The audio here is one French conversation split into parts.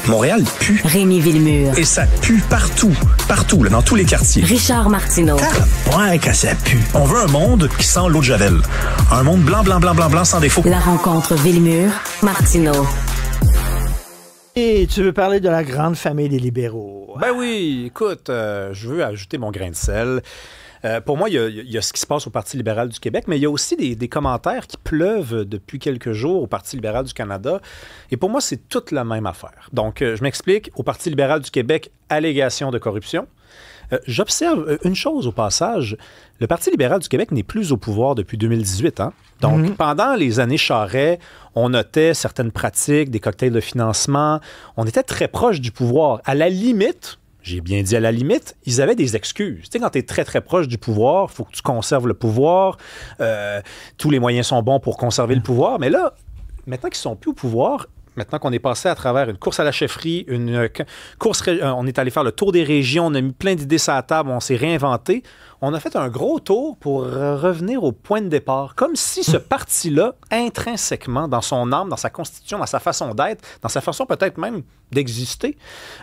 Montréal pue. Rémi Villemure. Et ça pue partout. Partout, là, dans tous les quartiers. Richard Martineau. Ouais, que ça pue. On veut un monde qui sent l'eau de Javel. Un monde blanc, blanc, blanc, blanc, blanc, sans défaut. La rencontre Villemure-Martineau. Et tu veux parler de la grande famille des libéraux. Ben oui, écoute, je veux ajouter mon grain de sel. Pour moi, il y a ce qui se passe au Parti libéral du Québec, mais il y a aussi des commentaires qui pleuvent depuis quelques jours au Parti libéral du Canada. Et pour moi, c'est toute la même affaire. Donc, je m'explique. Au Parti libéral du Québec, allégation de corruption. J'observe une chose au passage. Le Parti libéral du Québec n'est plus au pouvoir depuis 2018. Hein? Donc, pendant les années Charest, on notait certaines pratiques, des cocktails de financement. On était très proche du pouvoir. À la limite... J'ai bien dit à la limite, ils avaient des excuses. Tu sais, quand tu es très, très proche du pouvoir, il faut que tu conserves le pouvoir. Tous les moyens sont bons pour conserver le pouvoir. Mais là, maintenant qu'ils sont plus au pouvoir, maintenant qu'on est passé à travers une course à la chefferie, on est allé faire le tour des régions, on a mis plein d'idées sur la table, on s'est réinventé. On a fait un gros tour pour revenir au point de départ. Comme si ce parti-là, intrinsèquement, dans son âme, dans sa constitution, dans sa façon d'être, dans sa façon peut-être même d'exister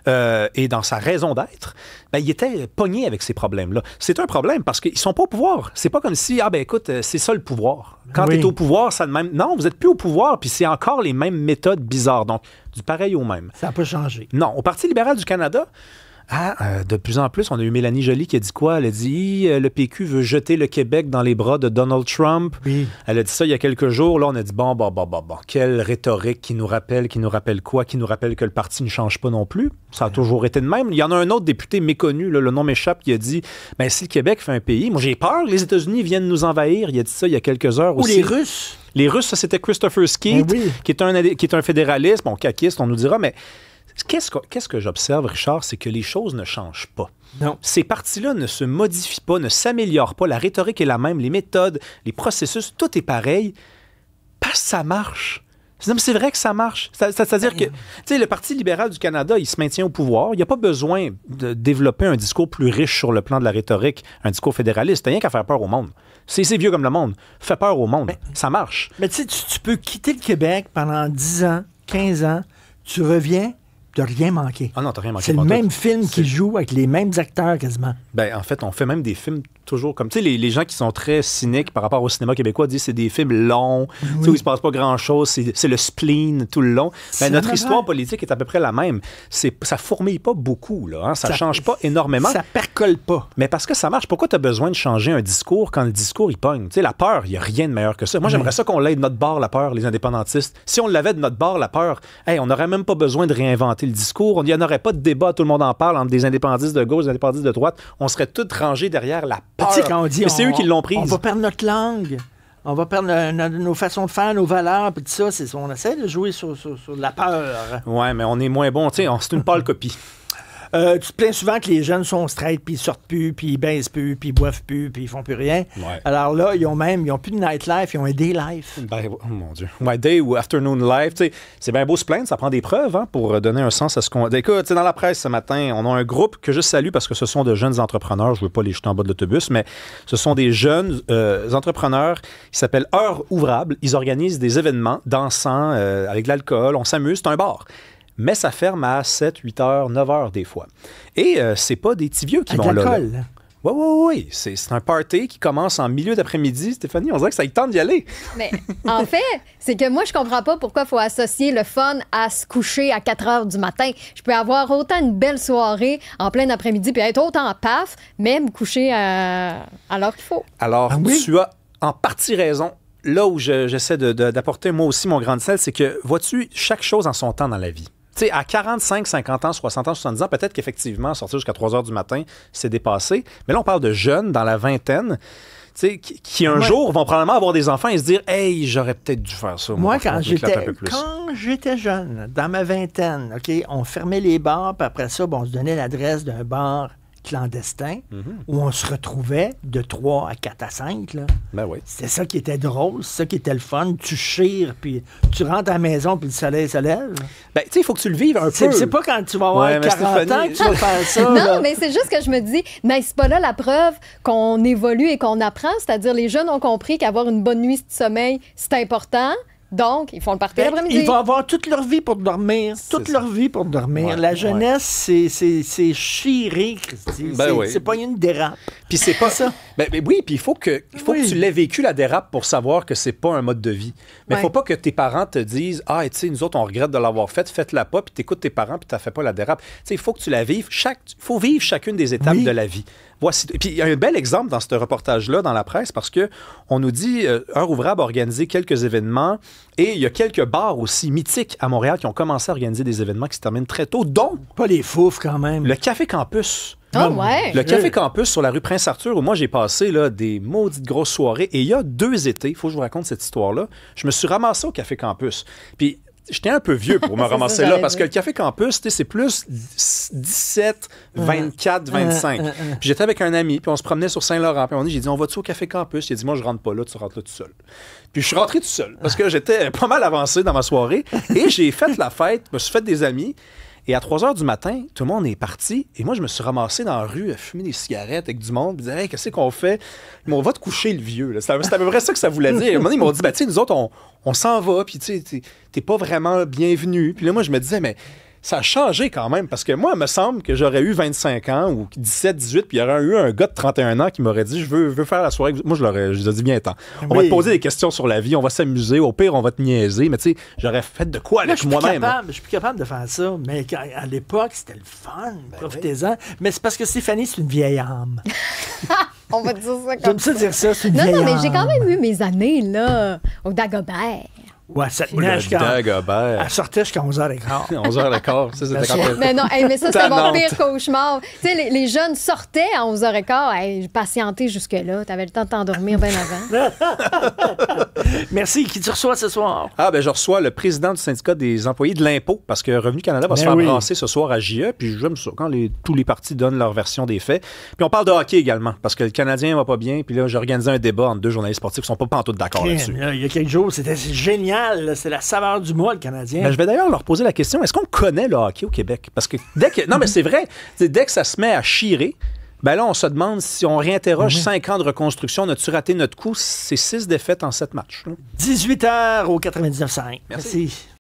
et dans sa raison d'être, ben, il était pogné avec ces problèmes-là. C'est un problème parce qu'ils sont pas au pouvoir. C'est pas comme si, écoute, c'est ça le pouvoir. Quand tu es au pouvoir, ça de même... Non, vous êtes plus au pouvoir, puis c'est encore les mêmes méthodes bizarres. Donc, du pareil au même. Ça n'a pas changé. Non, au Parti libéral du Canada... de plus en plus, on a eu Mélanie Joly qui a dit quoi? Elle a dit le PQ veut jeter le Québec dans les bras de Donald Trump. Oui. Elle a dit ça il y a quelques jours. Là, on a dit bon. Quelle rhétorique qui nous rappelle quoi? Qui nous rappelle que le parti ne change pas non plus. Ça a toujours été de même. Il y en a un autre député méconnu, là, le nom m'échappe, qui a dit si le Québec fait un pays, moi j'ai peur, les États-Unis viennent nous envahir. Il a dit ça il y a quelques heures aussi. Ou les Russes. Les Russes, ça c'était Christopher Skeet, qui est un fédéraliste, caquiste, on nous dira, mais. Qu'est-ce que j'observe, Richard, c'est que les choses ne changent pas. Non. Ces partis-là ne se modifient pas, ne s'améliorent pas. La rhétorique est la même, les méthodes, les processus, tout est pareil parce que ça marche. C'est vrai que ça marche. C'est-à-dire que le Parti libéral du Canada, il se maintient au pouvoir. Il n'y a pas besoin de développer un discours plus riche sur le plan de la rhétorique, un discours fédéraliste. T'as rien qu'à faire peur au monde. C'est vieux comme le monde. Fais peur au monde. Ça marche. Mais tu peux quitter le Québec pendant 10 ans, 15 ans, tu reviens... T'as rien manqué. Ah non, t'as rien manqué. C'est le même film qui joue avec les mêmes acteurs quasiment. Ben, en fait, on fait même des films toujours comme... Tu sais, les gens qui sont très cyniques par rapport au cinéma québécois disent que c'est des films longs, tu sais, où il se passe pas grand-chose, c'est le spleen tout le long. Ben, notre histoire politique est à peu près la même. Ça fourmille pas beaucoup, là. Hein? Ça change pas énormément. Ça percole pas. Mais parce que ça marche. Pourquoi t'as besoin de changer un discours quand le discours, il pogne? Tu sais, la peur, il y a rien de meilleur que ça. Moi, j'aimerais ça qu'on l'ait de notre bord, la peur, les indépendantistes. Si on l'avait de notre bord, la peur, on n'aurait même pas besoin de réinventer le discours. Il n'y en aurait pas de débat, tout le monde en parle, entre des indépendantistes de gauche et des indépendantistes de droite. On serait tous rangés derrière la peur. Tu sais, quand on dit, c'est eux qui l'ont prise. On va perdre notre langue. On va perdre nos façons de faire, nos valeurs, puis tout ça. On essaie de jouer sur la peur. Ouais, mais on est moins bon. Tu sais, c'est une pâle copie. Tu te plains souvent que les jeunes sont straight, puis ils sortent plus, puis ils baissent plus, puis ils boivent plus, puis ils font plus rien. Ouais. Alors là, ils ont plus de nightlife, ils ont un day life. Ben, oh mon Dieu. Ouais, day ou afternoon life, tu sais, c'est bien beau se plaindre, ça prend des preuves pour donner un sens à ce qu'on... Écoute, dans la presse ce matin, on a un groupe que je salue parce que ce sont de jeunes entrepreneurs, je veux pas les jeter en bas de l'autobus, mais ce sont des jeunes entrepreneurs qui s'appellent Heures Ouvrables. Ils organisent des événements dansants, avec de l'alcool, on s'amuse, c'est un bar. Mais ça ferme à 7, 8 heures, 9 heures des fois. Et c'est pas des petits vieux qui vont là. Oui. C'est un party qui commence en milieu d'après-midi. Stéphanie, on dirait que ça y tente d'y aller. Mais en fait, c'est que moi, je comprends pas pourquoi il faut associer le fun à se coucher à 4 heures du matin. Je peux avoir autant une belle soirée en plein après-midi puis être autant paf, mais me coucher à l'heure qu'il faut. Alors, tu as en partie raison. Là où j'essaie d'apporter moi aussi mon grain de sel, c'est que, vois-tu, chaque chose en son temps dans la vie. Tu sais, à 45, 50 ans, 60 ans, 70 ans, peut-être qu'effectivement, sortir jusqu'à 3 heures du matin, c'est dépassé. Mais là, on parle de jeunes dans la vingtaine, tu sais, qui un jour vont probablement avoir des enfants et se dire « Hey, j'aurais peut-être dû faire ça. » Moi, quand j'étais jeune, dans ma vingtaine, OK, on fermait les bars, puis après ça, on se donnait l'adresse d'un bar clandestin où on se retrouvait de 3 à 4 à 5. Là. Ben oui. C'était ça qui était drôle, c'est ça qui était le fun. Tu chires, puis tu rentres à la maison, puis le soleil se lève. Ben, tu sais, il faut que tu le vives un peu. C'est pas quand tu vas avoir 40 ans que tu vas faire ça. Non, là. mais c'est juste que je me dis, mais c'est pas là la preuve qu'on évolue et qu'on apprend. C'est-à-dire, les jeunes ont compris qu'avoir une bonne nuit de sommeil, c'est important. Donc, ils font le party l'après-midi. Ils vont avoir toute leur vie pour dormir. Toute leur vie pour dormir. Ouais, la jeunesse, c'est chiré, Christy. C'est pas une dérape. Puis c'est pas ça. Ben oui, puis il faut que tu l'aies vécu la dérape pour savoir que c'est pas un mode de vie. Mais il faut pas que tes parents te disent tu sais, nous autres, on regrette de l'avoir fait, faites-la pas, puis t'écoutes tes parents, puis t'as fait pas la dérape. Tu sais, il faut que tu la vives. Faut vivre chacune des étapes de la vie. Voici. Puis il y a un bel exemple dans ce reportage-là, dans la presse, parce que on nous dit Heure ouvrable a organisé quelques événements et il y a quelques bars aussi mythiques à Montréal qui ont commencé à organiser des événements qui se terminent très tôt, dont pas les foufs quand même. Le Café Campus. Le Café Campus sur la rue Prince-Arthur, où moi j'ai passé là, des maudites grosses soirées. Et il y a 2 étés, il faut que je vous raconte cette histoire-là, je me suis ramassé au Café Campus. Puis j'étais un peu vieux pour me ramasser là, parce que le Café Campus, c'est plus 17, 24, 25. Puis j'étais avec un ami, puis on se promenait sur Saint-Laurent. Puis j'ai dit, on va-tu au Café Campus? Il a dit, moi, je rentre pas là, tu rentres là tout seul. Puis je suis rentré tout seul, parce que j'étais pas mal avancé dans ma soirée. Et j'ai fait la fête, je me suis fait des amis. Et à 3 h du matin, tout le monde est parti. Et moi, je me suis ramassé dans la rue à fumer des cigarettes avec du monde. Puis disais, hey, qu'est-ce qu'on fait? On va te coucher, le vieux. C'est à peu près ça que ça voulait dire. À un moment donné, ils m'ont dit, tu sais, nous autres, on s'en va. Puis tu sais, t'es pas vraiment bienvenu. Puis là, moi, je me disais, mais ça a changé quand même. Parce que moi, il me semble que j'aurais eu 25 ans ou 17, 18. Puis il y aurait eu un gars de 31 ans qui m'aurait dit, je veux faire la soirée. Moi, je lui ai dit, viens-t'en. On va te poser des questions sur la vie. On va s'amuser. Au pire, on va te niaiser. Mais tu sais, j'aurais fait de quoi avec moi-même? Je suis plus capable de faire ça. Mais à l'époque, c'était le fun. Profitez-en. Mais c'est parce que Stéphanie, c'est une vieille âme. On va dire ça comme J'aime ça dire ça, c'est une vieille âme. Non, mais j'ai quand même eu mes années, là, au Dagobert. Ouais, ça tenait Dagobert. Elle sortait jusqu'à 11h15. 11h15, ça, c'était quand Mais non, mais ça, c'était mon pire cauchemar. Tu sais, les jeunes sortaient à 11h15. Hey, patienté jusque-là. T'avais le temps de t'endormir bien avant. Merci. Qui tu reçois ce soir? Je reçois le président du syndicat des employés de l'impôt, parce que Revenu Canada va se faire brasser ce soir à JE. Puis j'aime ça, quand tous les partis donnent leur version des faits. Puis on parle de hockey également, parce que le Canadien va pas bien. Puis là, j'ai organisé un débat entre 2 journalistes sportifs qui sont pas pantoute d'accord là-dessus. Il y a quelques jours, c'était génial. C'est la saveur du mois, le Canadien. Je vais d'ailleurs leur poser la question, est-ce qu'on connaît le hockey au Québec? Parce que non, mais c'est vrai, dès que ça se met à chirer, là, on se demande si on réinterroge 5 ans de reconstruction, on a-tu raté notre coup? C'est 6 défaites en 7 matchs. Là. 18h au 99.5. Merci.